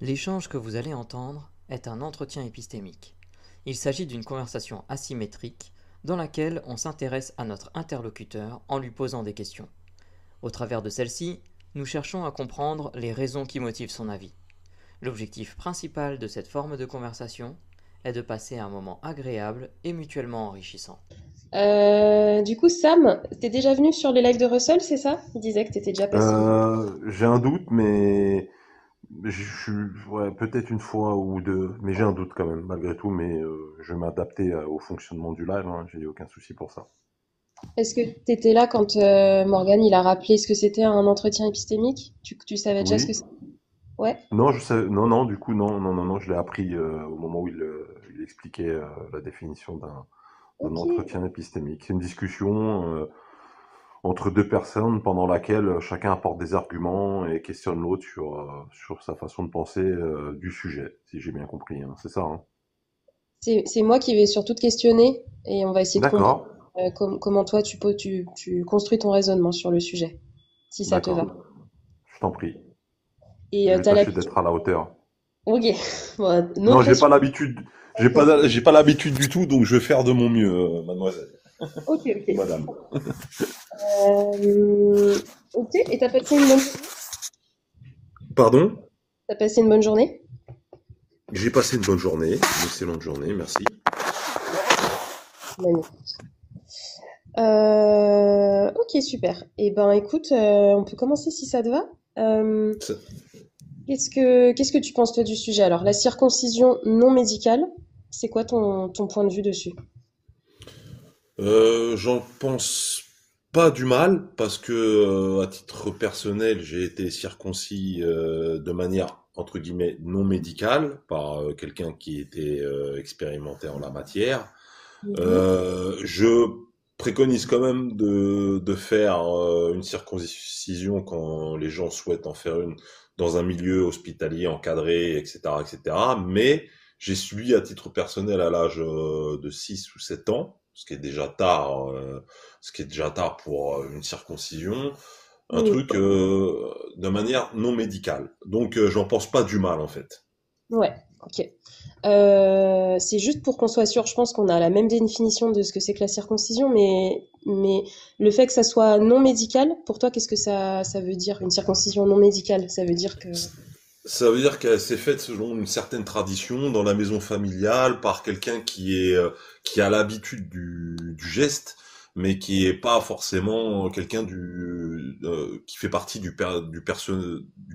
L'échange que vous allez entendre est un entretien épistémique. Il s'agit d'une conversation asymétrique dans laquelle on s'intéresse à notre interlocuteur en lui posant des questions. Au travers de celle-ci, nous cherchons à comprendre les raisons qui motivent son avis. L'objectif principal de cette forme de conversation est de passer un moment agréable et mutuellement enrichissant. Du coup, Sam, t'es déjà venu sur les lives de Russell, c'est ça? Il disait que t'étais déjà passé. J'ai un doute, mais ouais, peut-être une fois ou deux, mais j'ai un doute quand même, malgré tout, mais je vais m'adapter au fonctionnement du live, hein, j'ai aucun souci pour ça. Est-ce que t'étais là quand Morgan il a rappelé ce que c'était un entretien épistémique? Tu savais déjà ce que Oui. c'était? Ouais. Non, non, du coup, non, je l'ai appris au moment où il expliquait la définition d'un Ok. entretien épistémique. C'est une discussion entre deux personnes pendant laquelle chacun apporte des arguments et questionne l'autre sur sa façon de penser du sujet, si j'ai bien compris, hein. C'est ça, hein. C'est moi qui vais surtout te questionner et on va essayer de comprendre D'accord, comment toi tu construis ton raisonnement sur le sujet, si ça te va. d'accord. Je t'en prie. Et Je vais t'as tâcher l'habitude. d'être à la hauteur. Ok. Bon, no Non, pression. j'ai pas l'habitude du tout, donc je vais faire de mon mieux, mademoiselle Ok, ou ok. madame. Ok. Et t'as passé une bonne journée? Pardon? T'as passé une bonne journée? J'ai passé une bonne journée, une excellente journée, merci. Magnifique. Ok, super. Eh ben, écoute, on peut commencer si ça te va. Euh, Ça- qu'est-ce que tu penses toi du sujet? Alors, la circoncision non médicale, c'est quoi ton point de vue dessus? J'en pense pas du mal parce que, à titre personnel, j'ai été circoncis de manière entre guillemets non médicale par quelqu'un qui était expérimenté en la matière. Mhm. Je préconise quand même de faire une circoncision quand les gens souhaitent en faire une dans un milieu hospitalier encadré, etc., etc. Mais j'ai subi à titre personnel à l'âge de 6 ou 7 ans, ce qui est déjà tard pour une circoncision, un Oui. truc de manière non médicale. Donc j'en pense pas du mal en fait. Ouais, ok. C'est juste pour qu'on soit sûr, je pense qu'on a la même définition de ce que c'est que la circoncision, mais le fait que ça soit non médical, pour toi, qu'est-ce que ça veut dire, une circoncision non médicale? Ça veut dire que... Ça veut dire qu'elle s'est faite selon une certaine tradition dans la maison familiale par quelqu'un qui a l'habitude du geste, mais qui est pas forcément quelqu'un qui fait partie du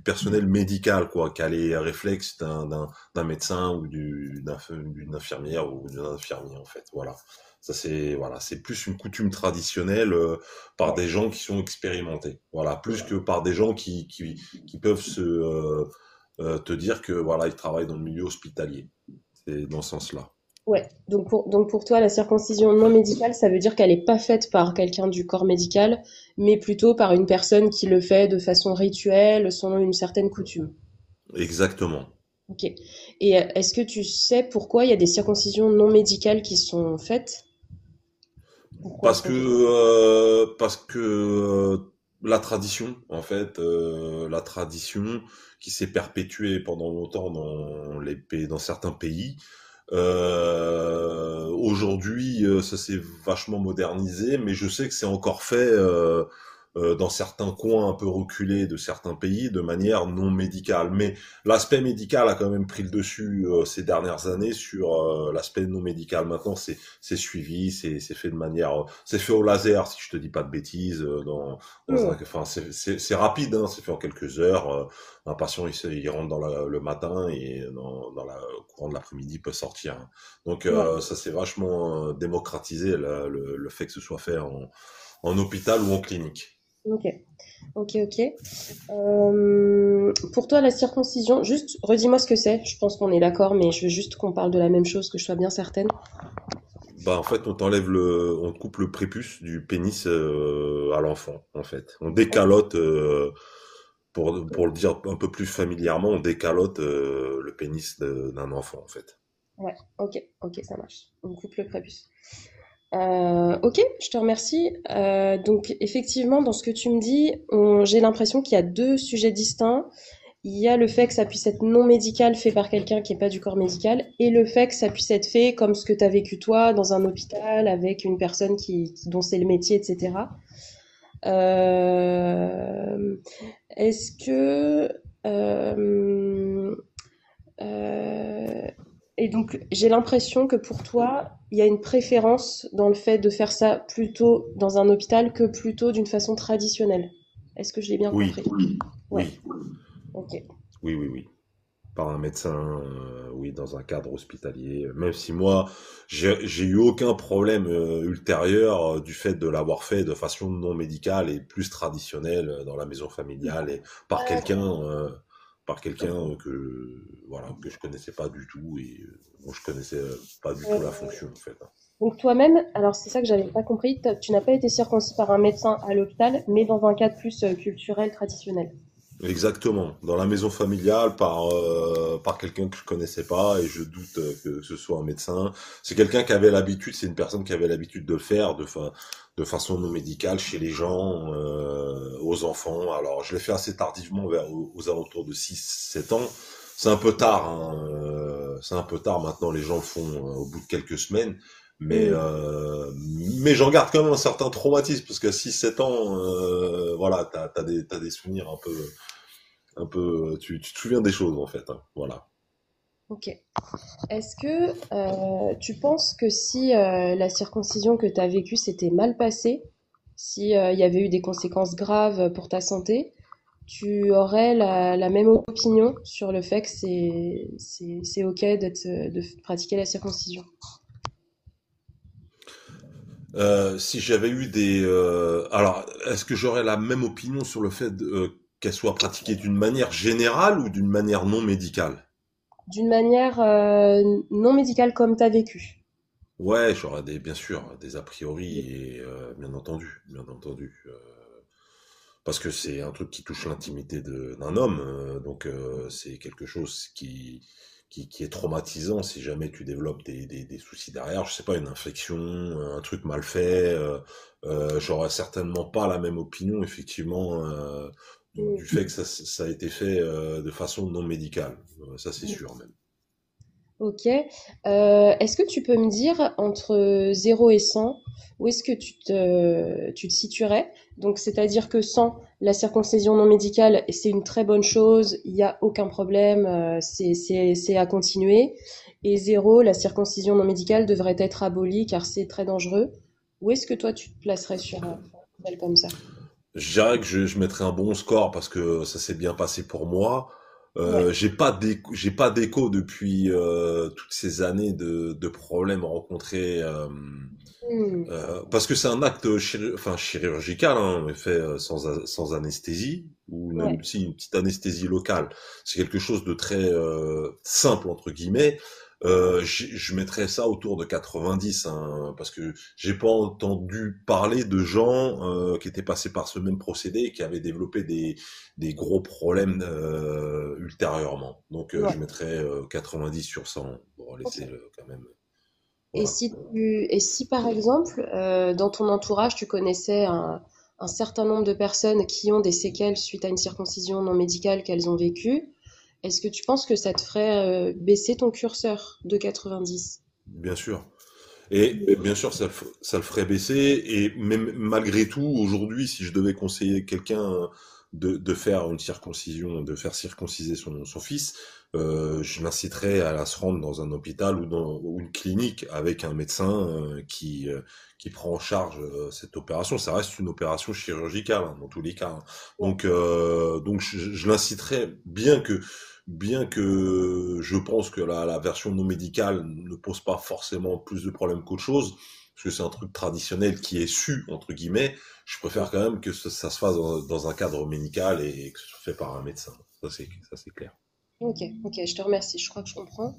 personnel médical, quoi, qui a les réflexes d'un médecin ou d'une infirmière ou d'un infirmier en fait. Voilà, c'est plus une coutume traditionnelle par des gens qui sont expérimentés. Voilà, plus que par des gens qui peuvent te dire que voilà, ils travaillent dans le milieu hospitalier. C'est dans ce sens-là. Ouais, donc pour toi, la circoncision non médicale, ça veut dire qu'elle n'est pas faite par quelqu'un du corps médical, mais plutôt par une personne qui le fait de façon rituelle, selon une certaine coutume. Exactement. Ok. Et est-ce que tu sais pourquoi il y a des circoncisions non médicales qui sont faites? Pourquoi est-ce qu'on fait ça? Parce que la tradition, en fait, la tradition qui s'est perpétuée pendant longtemps dans certains pays. Aujourd'hui, ça s'est vachement modernisé, mais je sais que c'est encore fait dans certains coins un peu reculés de certains pays de manière non médicale. Mais l'aspect médical a quand même pris le dessus ces dernières années sur l'aspect non médical. Maintenant, c'est suivi, c'est fait de manière, c'est fait au laser, si je te dis pas de bêtises, Hmm. enfin, c'est rapide, hein, c'est fait en quelques heures. Un patient, il rentre le matin et dans la courant de l'après-midi, il peut sortir, hein. Donc Ouais. ça s'est vachement démocratisé le fait que ce soit fait en hôpital ou en clinique. Ok. Ok, ok. Pour toi, la circoncision, juste redis-moi ce que c'est. Je pense qu'on est d'accord, mais je veux juste qu'on parle de la même chose, que je sois bien certaine. Bah en fait on coupe le prépuce du pénis à l'enfant en fait. On décalote pour le dire un peu plus familièrement, on décalote le pénis d'un enfant en fait. Ouais, ok, ok, ça marche. On coupe le prépuce. Ok, je te remercie. Donc effectivement, dans ce que tu me dis, j'ai l'impression qu'il y a deux sujets distincts il y a le fait que ça puisse être non médical fait par quelqu'un qui n'est pas du corps médical, et le fait que ça puisse être fait comme ce que tu as vécu toi dans un hôpital avec une personne dont c'est le métier, etc. Euh, Est-ce que euh, et donc j'ai l'impression que pour toi, il y a une préférence dans le fait de faire ça plutôt dans un hôpital que plutôt d'une façon traditionnelle. Est-ce que je l'ai bien Oui, compris? Ouais, oui, ok. oui, oui, oui. Par un médecin, oui, dans un cadre hospitalier. Même si moi, j'ai eu aucun problème ultérieur du fait de l'avoir fait de façon non médicale et plus traditionnelle dans la maison familiale et par quelqu'un voilà que je connaissais pas du tout et dont je connaissais pas du tout la Euh, fonction en fait, hein. donc toi-même, alors c'est ça que j'avais pas compris, tu n'as pas été circoncis par un médecin à l'hôpital, mais dans un cadre plus culturel, traditionnel. Exactement, dans la maison familiale par quelqu'un que je connaissais pas et je doute que ce soit un médecin. C'est quelqu'un qui avait l'habitude, c'est une personne qui avait l'habitude de le faire de façon non médicale chez les gens, aux enfants. Alors je l'ai fait assez tardivement aux alentours de 6 7 ans. C'est un peu tard, hein, c'est un peu tard maintenant. Les gens le font au bout de quelques semaines. Mais, Hmm. euh, mais j'en garde quand même un certain traumatisme parce que 6 7 ans, voilà, t'as des souvenirs tu te souviens des choses en fait, hein, voilà. Ok. Est-ce que tu penses que si la circoncision que tu as vécue s'était mal passée, si il y avait eu des conséquences graves pour ta santé, tu aurais la même opinion sur le fait que c'est ok de pratiquer la circoncision? Si j'avais eu alors, est-ce que j'aurais la même opinion sur le fait qu'elle soit pratiquée d'une manière générale ou d'une manière non médicale? D'une manière non médicale comme tu as vécu. Ouais, j'aurais bien sûr, des a priori et bien entendu, parce que c'est un truc qui touche l'intimité d'un homme, donc c'est quelque chose qui est traumatisant si jamais tu développes des soucis derrière, je sais pas, une infection, un truc mal fait, j'aurais certainement pas la même opinion, effectivement, du fait que ça a été fait de façon non médicale. Ça c'est sûr même. Ok. Est-ce que tu peux me dire entre 0 et 100, où est-ce que tu te situerais? Donc, c'est-à-dire que 100, la circoncision non médicale, c'est une très bonne chose, il n'y a aucun problème, c'est à continuer. Et 0, la circoncision non médicale devrait être abolie car c'est très dangereux. Où est-ce que toi tu te placerais sur un tel comme ça? Je dirais que je mettrais un bon score parce que ça s'est bien passé pour moi. Ouais. J'ai pas d'écho depuis toutes ces années de problèmes rencontrés. Hmm. Parce que c'est un acte enfin, chirurgical, hein, mais fait sans anesthésie, ou Ouais. même si une petite anesthésie locale. C'est quelque chose de très simple, entre guillemets. Je mettrais ça autour de 90, hein, parce que j'ai pas entendu parler de gens qui étaient passés par ce même procédé et qui avaient développé des gros problèmes ultérieurement. Donc Ouais. je mettrais 90 sur 100 pour Ok. laisser quand même. Et Voilà. et si par exemple, dans ton entourage, tu connaissais un certain nombre de personnes qui ont des séquelles suite à une circoncision non médicale qu'elles ont vécue, est-ce que tu penses que ça te ferait baisser ton curseur de 90? Bien sûr. Et bien sûr, ça le ferait baisser. Et même malgré tout, aujourd'hui, si je devais conseiller quelqu'un de faire une circoncision, de faire circonciser son fils, je l'inciterais à se rendre dans un hôpital ou une clinique avec un médecin qui prend en charge cette opération. Ça reste une opération chirurgicale, hein, dans tous les cas, hein. Ouais. Donc je l'inciterais, bien que je pense que la version non médicale ne pose pas forcément plus de problèmes qu'autre chose, parce que c'est un truc traditionnel qui est su, entre guillemets, je préfère quand même que ça se fasse dans un cadre médical et que ce soit fait par un médecin. Ça c'est clair. Ok, ok, je te remercie, je crois que je comprends.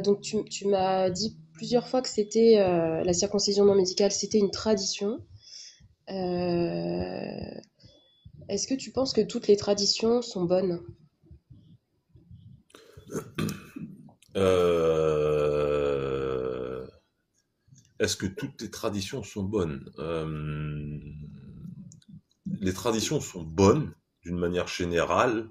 Donc tu m'as dit plusieurs fois que c'était la circoncision non médicale, c'était une tradition. Euh, Est-ce que tu penses que toutes les traditions sont bonnes? Euh, Est-ce que toutes les traditions sont bonnes? Les traditions sont bonnes d'une manière générale.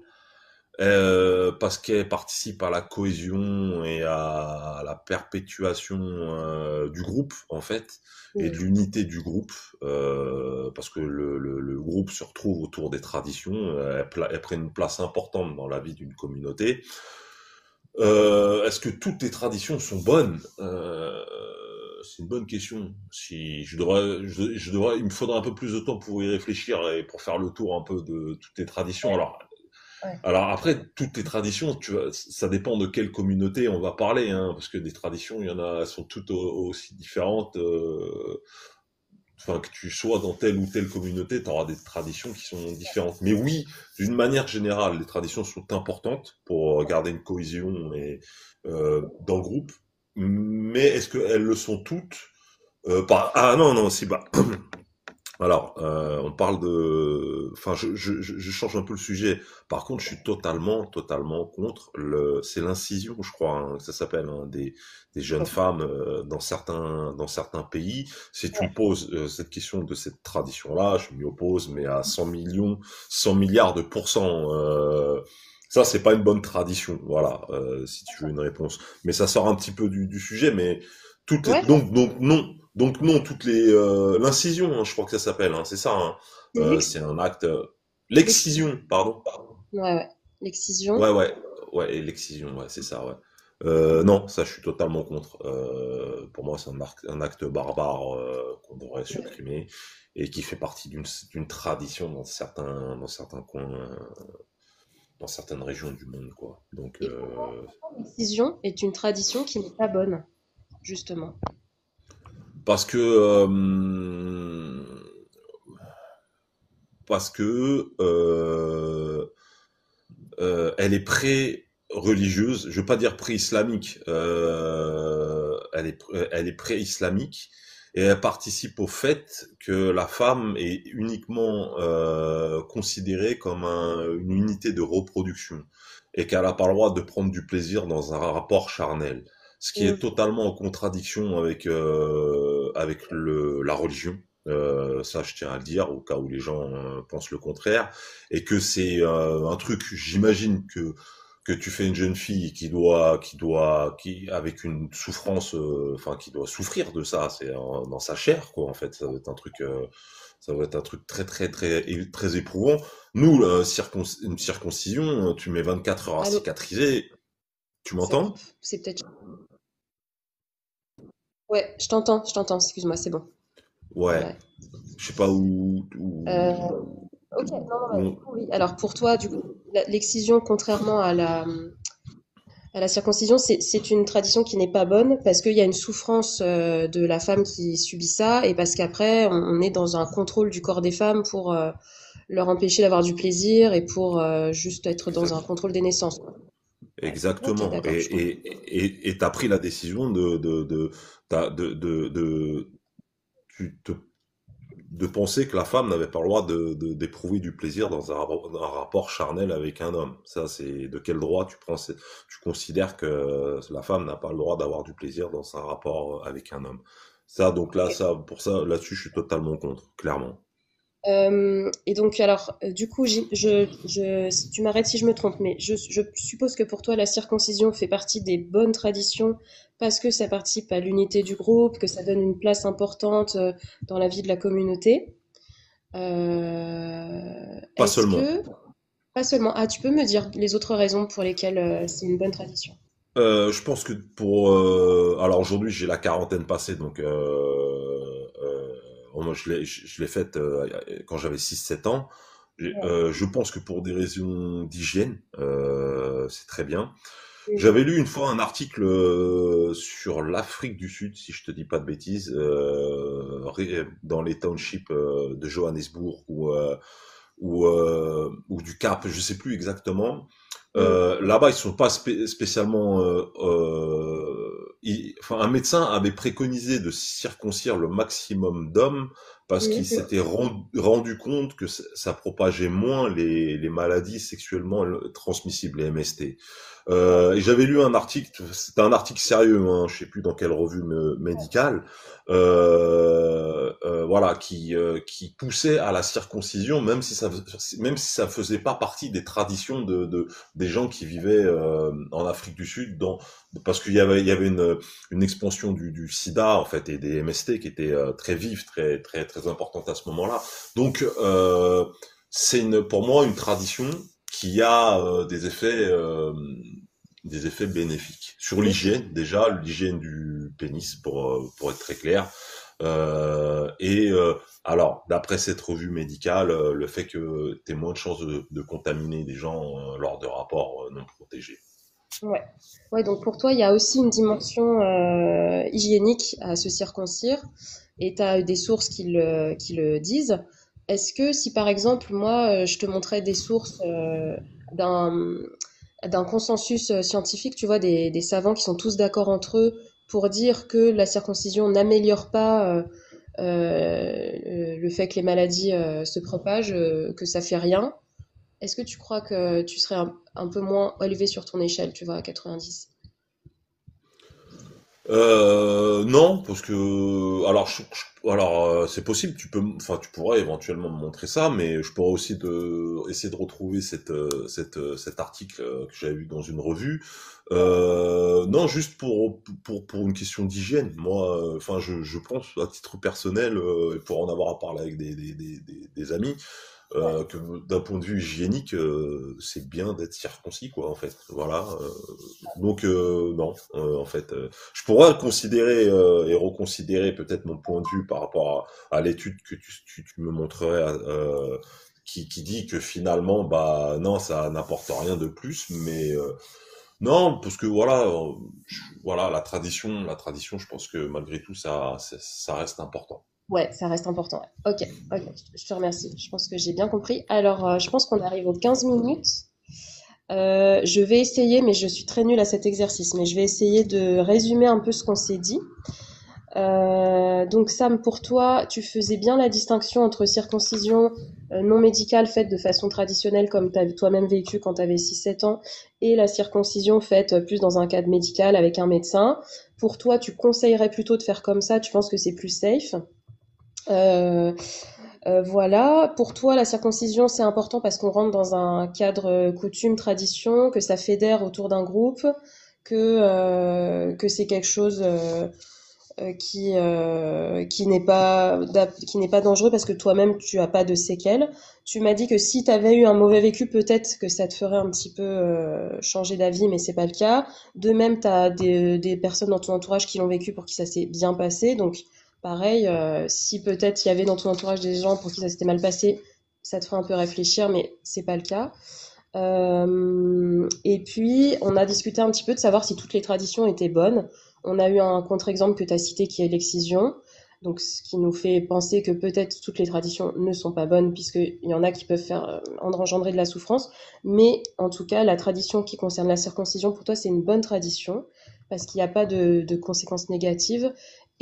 parce qu'elle participe à la cohésion et à la perpétuation du groupe, en fait, et de Mm. l'unité du groupe, parce que le groupe se retrouve autour des traditions, elles prennent une place importante dans la vie d'une communauté. Est-ce que toutes les traditions sont bonnes? C'est une bonne question. Si il me faudra un peu plus de temps pour y réfléchir et pour faire le tour un peu de toutes les traditions. Ouais, ouais. Alors après, toutes les traditions, ça dépend de quelle communauté on va parler, hein, parce que des traditions, il y en a, elles sont toutes aussi différentes. Enfin, que tu sois dans telle ou telle communauté, tu auras des traditions qui sont différentes. Mais oui, d'une manière générale, les traditions sont importantes pour garder une cohésion et dans le groupe. Mais est-ce qu'elles le sont toutes? Ah non, non, si, bah, alors, on parle de, enfin, je change un peu le sujet. Par contre, je suis totalement contre c'est l'incision, je crois, hein, que ça s'appelle, hein, des jeunes femmes dans certains pays. Si tu me poses cette question de cette tradition-là, je m'y oppose, mais à 100 millions, 100 milliards de pourcents. Ça, c'est pas une bonne tradition, voilà. Si tu veux une réponse, mais ça sort un petit peu du sujet, mais Ouais. donc non, toutes les l'incision, hein, je crois que ça s'appelle, hein, c'est ça. Hein. C'est C'est un acte l'excision. l'excision, pardon. Ouais, ouais. L'excision. Ouais, ouais, ouais, et l'excision, ouais, c'est ça, ouais. Non, ça, je suis totalement contre. Pour moi, c'est un acte barbare qu'on devrait Ouais. supprimer et qui fait partie d'une tradition dans certains coins, dans certaines régions du monde, quoi. Donc, Et pourquoi l'excision est une tradition qui n'est pas bonne, justement? parce que elle est pré-religieuse, je veux pas dire pré-islamique, elle est pré-islamique et elle participe au fait que la femme est uniquement considérée comme une unité de reproduction et qu'elle n'a pas le droit de prendre du plaisir dans un rapport charnel, ce qui est Mm. totalement en contradiction avec la religion. Ça, je tiens à le dire au cas où les gens pensent le contraire et que c'est un truc, j'imagine que tu fais une jeune fille qui avec une souffrance, enfin qui doit souffrir de ça, c'est dans sa chair quoi en fait, ça doit être un truc très éprouvant. Nous, une circoncision, tu mets 24 heures à Allô? cicatriser, tu Ça coupe. m'entends? C'est peut-être. Ouais, je t'entends, excuse-moi, c'est bon. Ouais, Ouais. je sais pas Euh, ok, non, non, où bah, du coup, oui. Alors pour toi, du coup, l'excision, contrairement à la circoncision, c'est une tradition qui n'est pas bonne parce qu'il y a une souffrance de la femme qui subit ça et parce qu'après, on est dans un contrôle du corps des femmes pour leur empêcher d'avoir du plaisir et pour juste être dans un exact, contrôle des naissances, quoi. Ouais. Ok, exactement. d'accord, je comprends. Et t'as pris la décision t'as- tu te de penser que la femme n'avait pas le droit d'éprouver du plaisir dans un rapport charnel avec un homme. Ça, c'est de quel droit tu considères que la femme n'a pas le droit d'avoir du plaisir dans un rapport avec un homme. Ça, donc là, Ok. pour ça, là-dessus, je suis totalement contre, clairement. Et donc, alors, du coup, tu m'arrêtes si je me trompe, mais je suppose que pour toi, la circoncision fait partie des bonnes traditions parce que ça participe à l'unité du groupe, que ça donne une place importante dans la vie de la communauté. Pas Est-ce seulement. que, pas seulement, ah, tu peux me dire les autres raisons pour lesquelles c'est une bonne tradition? Je pense que alors aujourd'hui, j'ai la quarantaine passée, donc moi, je l'ai faite quand j'avais 6 7 ans. Ouais. Je pense que pour des raisons d'hygiène, c'est très bien. Mm. J'avais lu une fois un article sur l'Afrique du Sud, si je te dis pas de bêtises, dans les townships de Johannesburg ou du Cap, je sais plus exactement. Mm. Là-bas, ils sont pas spécialement. Enfin, un médecin avait préconisé de circoncire le maximum d'hommes parce qu'il Mm. s'était rendu compte que ça propageait moins les maladies sexuellement transmissibles, les MST. Et j'avais lu un article, c'était un article sérieux, hein, je sais plus dans quelle revue médicale. voilà, qui poussait à la circoncision, même si ça faisait pas partie des traditions des gens qui vivaient en Afrique du Sud, parce qu'il y avait une expansion du SIDA en fait et des MST qui était très vive, très très très importante à ce moment-là. Donc c'est pour moi une tradition qui a des effets bénéfiques sur l'hygiène, déjà l'hygiène du pénis pour être très clair. Alors d'après cette revue médicale, le fait que tu aies moins de chances de contaminer des gens lors de rapports non protégés. Ouais. Ouais, donc pour toi, il y a aussi une dimension hygiénique à se circoncire et tu as des sources qui le disent. Est-ce que si par exemple, moi, je te montrais des sources d'un d'un consensus scientifique, tu vois, des savants qui sont tous d'accord entre eux pour dire que la circoncision n'améliore pas le fait que les maladies se propagent, que ça fait rien, est-ce que tu crois que tu serais un peu moins élevé sur ton échelle, tu vois, à 90? Non, parce que c'est possible. Tu pourrais éventuellement me montrer ça, mais je pourrais aussi essayer de retrouver cet article que j'avais vu dans une revue. Non, juste pour une question d'hygiène. Moi, je pense à titre personnel, et pour en avoir à parler avec des amis. Ouais. Que d'un point de vue hygiénique, c'est bien d'être circoncis, quoi, en fait. Voilà. Donc, non, en fait, je pourrais considérer et reconsidérer peut-être mon point de vue par rapport à l'étude que tu me montrerais, qui dit que finalement, bah non, ça n'apporte rien de plus, mais non, parce que voilà, voilà, la tradition, je pense que malgré tout, ça reste important. Ouais, ça reste important. Ouais. Ok, ok, je te remercie. Je pense que j'ai bien compris. Alors, je pense qu'on arrive aux 15 minutes. Je vais essayer, mais je suis très nulle à cet exercice, mais je vais essayer de résumer un peu ce qu'on s'est dit. Donc Sam, pour toi, tu faisais bien la distinction entre circoncision non médicale faite de façon traditionnelle comme tu as toi-même vécu quand tu avais 6-7 ans et la circoncision faite plus dans un cadre médical avec un médecin. Pour toi, tu conseillerais plutôt de faire comme ça, tu penses que c'est plus safe. Euh, voilà, pour toi, la circoncision, c'est important parce qu'on rentre dans un cadre coutume, tradition, que ça fédère autour d'un groupe, que c'est quelque chose qui n'est pas dangereux parce que toi-même tu as pas de séquelles. Tu m'as dit que si tu avais eu un mauvais vécu, peut-être que ça te ferait un petit peu changer d'avis, mais c'est pas le cas. De même, tu as des personnes dans ton entourage qui l'ont vécu pour qui ça s'est bien passé. Donc pareil, si peut-être il y avait dans ton entourage des gens pour qui ça s'était mal passé, ça te ferait un peu réfléchir, mais c'est pas le cas. Et puis, on a discuté un petit peu de savoir si toutes les traditions étaient bonnes. On a eu un contre-exemple que tu as cité qui est l'excision. Donc, ce qui nous fait penser que peut-être toutes les traditions ne sont pas bonnes, puisqu'il y en a qui peuvent faire engendrer de la souffrance. Mais en tout cas, la tradition qui concerne la circoncision, pour toi, c'est une bonne tradition, parce qu'il n'y a pas de conséquences négatives.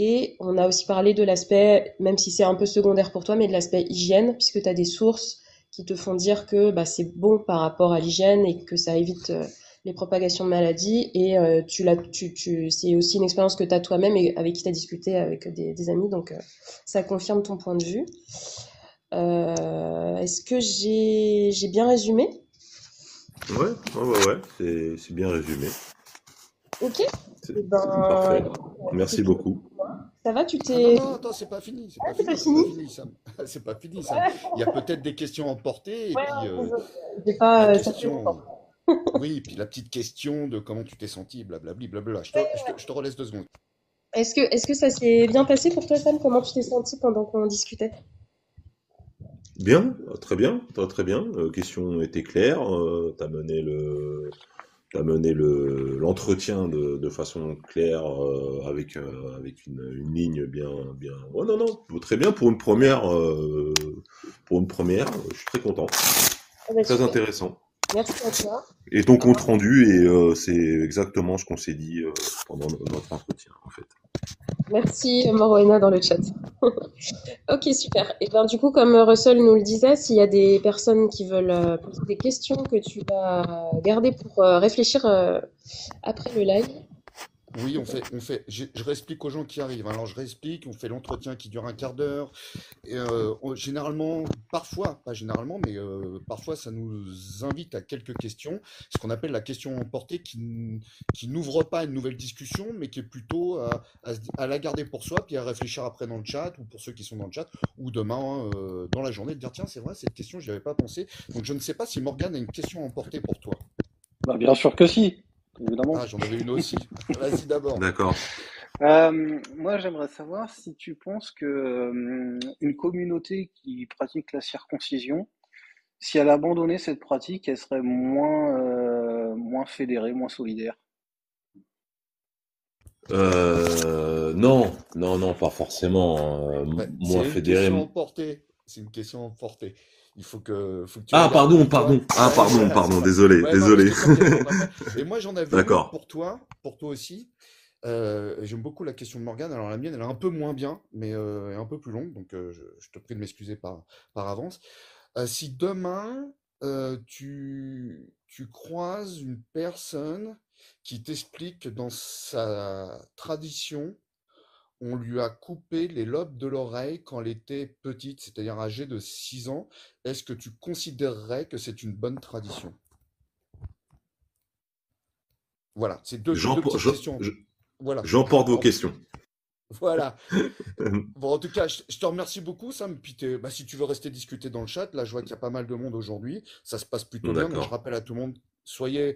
Et on a aussi parlé de l'aspect, même si c'est un peu secondaire pour toi, mais de l'aspect hygiène, puisque tu as des sources qui te font dire que bah, c'est bon par rapport à l'hygiène et que ça évite les propagations de maladies. Et c'est aussi une expérience que tu as toi-même et avec qui tu as discuté avec des amis. Donc, ça confirme ton point de vue. Est-ce que j'ai bien résumé? C'est bien résumé. Ok. Eh C'est ben, parfait. Merci beaucoup. ça va, tu Ah non, t'es... non, attends, c'est pas fini, Ah, c'est pas c'est pas fini? fini, Sam. C'est pas fini, Sam. Il y a peut-être des questions à emporter, et Ouais, puis j'ai pas... la ça fait longtemps. question, oui, puis la petite question de comment tu t'es senti, blablabli, blabla. Je te relaisse 2 secondes. Est-ce que ça s'est bien passé pour toi, Sam? Comment tu t'es senti pendant qu'on discutait? Bien, très bien, très très bien. Question était claire. T'as mené l'entretien de façon claire avec une ligne bien bien. Oh non non, très bien pour une première. Je suis très content, Ah bah, très super. intéressant. Merci à toi. Et ton compte rendu et c'est exactement ce qu'on s'est dit pendant notre entretien en fait. Merci, Morwena, dans le chat. Ok, super. Et ben, du coup, comme Russell nous le disait, s'il y a des personnes qui veulent poser des questions que tu vas garder pour réfléchir après le live. Oui, je réexplique aux gens qui arrivent. Alors, je réexplique, on fait l'entretien qui dure un quart d'heure. Et, généralement, parfois, pas généralement, mais parfois, ça nous invite à quelques questions, ce qu'on appelle la question emportée, qui n'ouvre pas une nouvelle discussion, mais qui est plutôt à la garder pour soi, puis à réfléchir après dans le chat, ou pour ceux qui sont dans le chat, ou demain, dans la journée, de dire, tiens, c'est vrai, cette question, je n'y avais pas pensé. Donc, je ne sais pas si Morgane a une question à emporter pour toi. Bah, bien sûr que si, évidemment. Ah, j'en avais une aussi. Vas-y d'abord. D'accord. Moi, j'aimerais savoir si tu penses que une communauté qui pratique la circoncision, si elle abandonnait cette pratique, elle serait moins fédérée, moins solidaire. Non, non, non, pas forcément. Bah, Moins c'est une fédéré. question emportée. C'est une question emportée. Faut que tu Ah, regardes pardon, pour toi. pardon. Ah, Ouais, pardon, voilà, c'est pardon. ça. Désolé, Ouais, non, mais désolé. je te capte après. Et moi, j'en avais une D'accord. pour toi aussi. J'aime beaucoup la question de Morgane. Alors, la mienne, elle est un peu moins bien, mais elle est un peu plus longue. Donc, je te prie de m'excuser par avance. Si demain, tu croises une personne qui t'explique que dans sa tradition, on lui a coupé les lobes de l'oreille quand elle était petite, c'est-à-dire âgée de 6 ans, est-ce que tu considérerais que c'est une bonne tradition? Voilà, c'est deux J'emporte petites questions. Voilà, j'emporte vos questions. voilà. Bon, en tout cas, je te remercie beaucoup, Sam. Puis si tu veux rester discuter dans le chat, là, je vois qu'il y a pas mal de monde aujourd'hui. Ça se passe plutôt bien. Donc, je D'accord. rappelle à tout le monde, soyez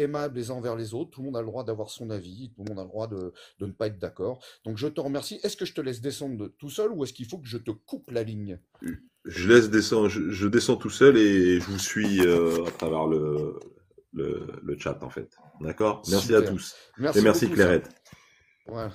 aimables les uns envers les autres. Tout le monde a le droit d'avoir son avis. Tout le monde a le droit de ne pas être d'accord. Donc, je te remercie. Est-ce que je te laisse descendre tout seul ou est-ce qu'il faut que je te coupe la ligne? Je descends tout seul et je vous suis à travers le chat en fait. D'accord? Merci à Super. tous. Et Merci merci beaucoup, Sam. Clairette. Voilà.